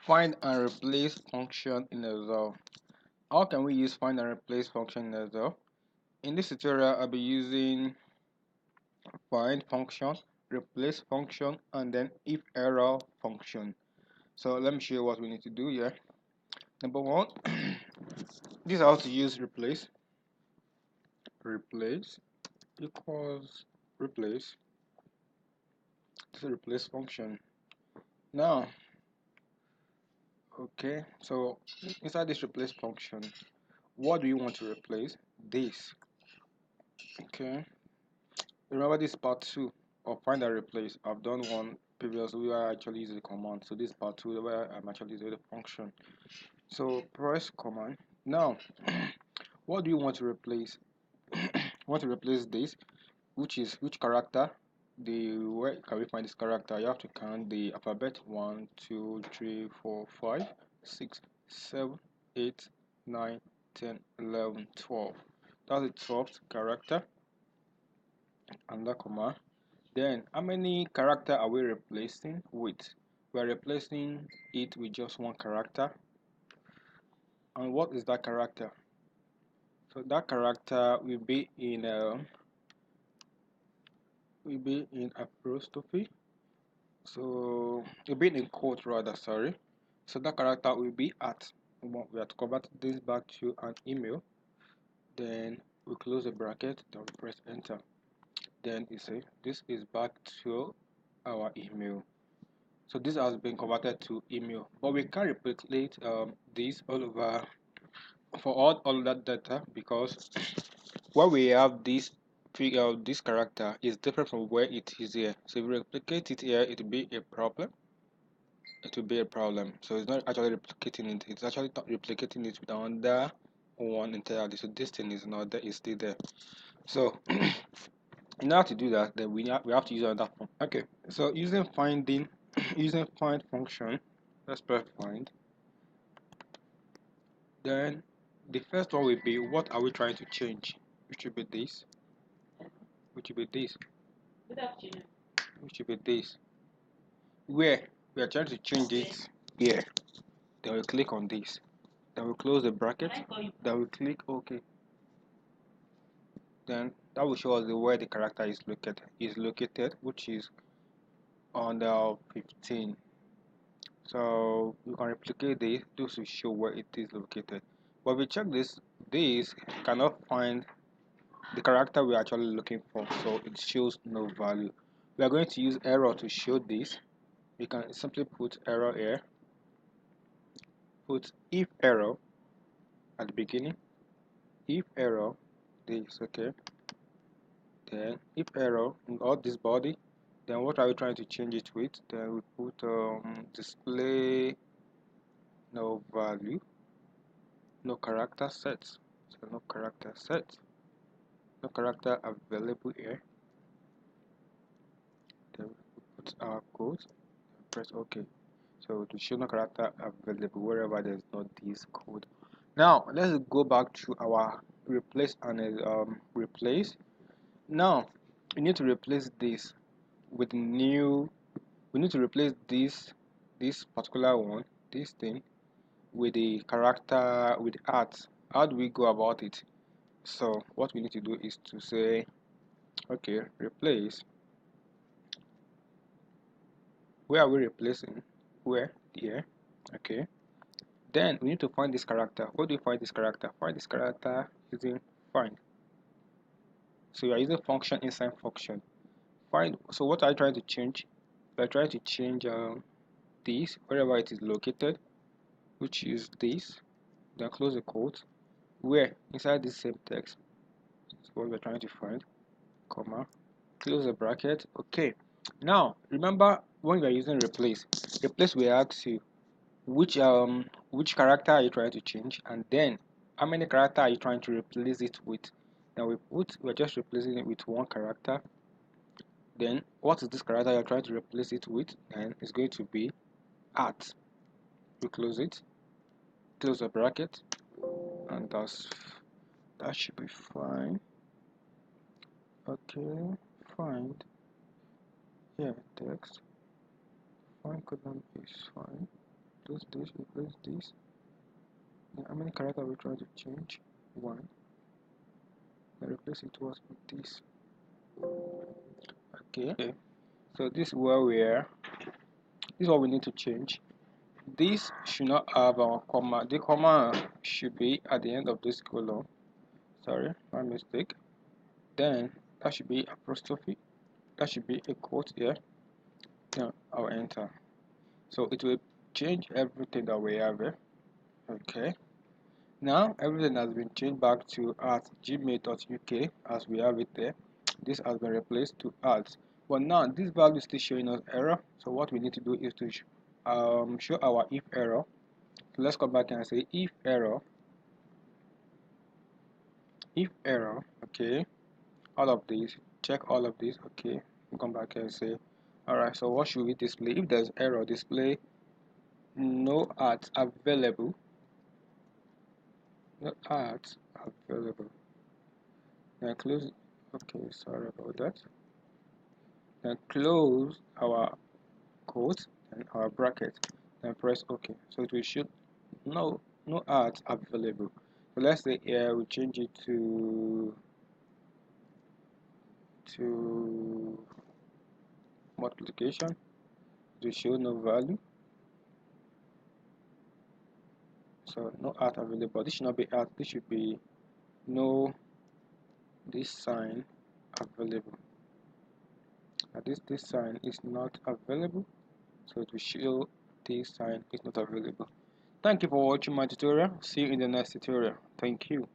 Find and replace function in Excel. How can we use find and replace function in Excel? In this tutorial, I'll be using find function, replace function, and then if error function. So let me show you what we need to do here. Number one, this is how to use replace. Replace equals replace. This is replace function. Now, okay, so inside this replace function, what do you want to replace? This. Okay. Remember this part 2 of find and replace. I've done one previously where I actually use the command. So this part 2 where I'm actually using the function. So press command. Now, what do you want to replace? Want to replace this, which character? Where can we find this character? You have to count the alphabet 1, 2, 3, 4, 5, 6, 7, 8, 9, 10, 11, 12. That's the 12th character. Under comma. Then how many character are we replacing with? We're replacing it with just one character. And what is that character? So that character will be in apostrophe. So it will be in quote rather, sorry. So that character will be at. We have to convert this back to an email. Then we close the bracket, then we press enter. Then you see this is back to our email. So this has been converted to email, but we can replicate this all over for all that data, because where we have this character is different from where it is here. So if we replicate it here, it will be a problem. It will be a problem. So it's not actually replicating it. It's actually not replicating it with another one entirely. So this thing is not there. It's still there. So in order to do that, then we have to use another form. Okay. So using using find function. Let's press find. Then the first one will be what are we trying to change? Which will be this. Which will be this. Good afternoon. Which will be this. Where we are trying to change it here. Then we click on this. Then we close the bracket. Then we click OK. Then that will show us where the character is located, which is on the 15. So we can replicate this to show where it is located. But we check this cannot find the character we're actually looking for, so it shows no value. We are going to use error to show this. We can simply put error here, put if error at the beginning, if error this, okay, then if error in all this body, then what are we trying to change it with? Then we put display no value, no character set, so no character set, no character available here. Then we put our code, press OK. So to show no character available wherever there's not this code. Now let's go back to our replace and replace. Now we need to replace this with new. We need to replace this particular one, this thing, with the character with art. How do we go about it? So what we need to do is to say, okay, replace. Where are we replacing? Where? Here. Okay. Then we need to find this character. Where do you find this character? Find this character using find. So you are using function inside function. Find. So what are you trying to change? We are trying to change this wherever it is located, which is this. Then close the quote. Where inside this same text is what we're trying to find. Comma. Close the bracket. Okay. Now remember when you are using replace. Replace will ask you which character are you trying to change, and then how many character are you trying to replace it with. Now we're just replacing it with one character. Then what is this character you're trying to replace it with? And it's going to be at. We close it, close the bracket, and that should be fine. Okay, find, yeah, text, find column is fine. replace this, replace this. Now, how many characters are we trying to change? One. Then replace it was with this. Okay. So this is where we are. This is what we need to change. This should not have our comma. The comma should be at the end of this column. Sorry, my mistake. Then that should be apostrophe. That should be a quote here. Then I'll enter. So it will change everything that we have here. Okay. Now everything has been changed back to at gmail.uk as we have it there. This has been replaced to at. But now this value is still showing us error. So what we need to do is to show our if error. So let's come back and say if error, okay, all of these, check all of these, okay. We'll come back and say, alright, so what should we display? If there's error, display no ads available. No ads available. Then close. Okay, sorry about that. Then close our quote and our bracket. Then press OK. So it will show no ads available. So let's say here we change it to multiplication. It will show no value. So no ad available. This should not be ad. This should be no this sign available. This sign is not available, so it will show this sign is not available. Thank you for watching my tutorial. See you in the next tutorial. Thank you.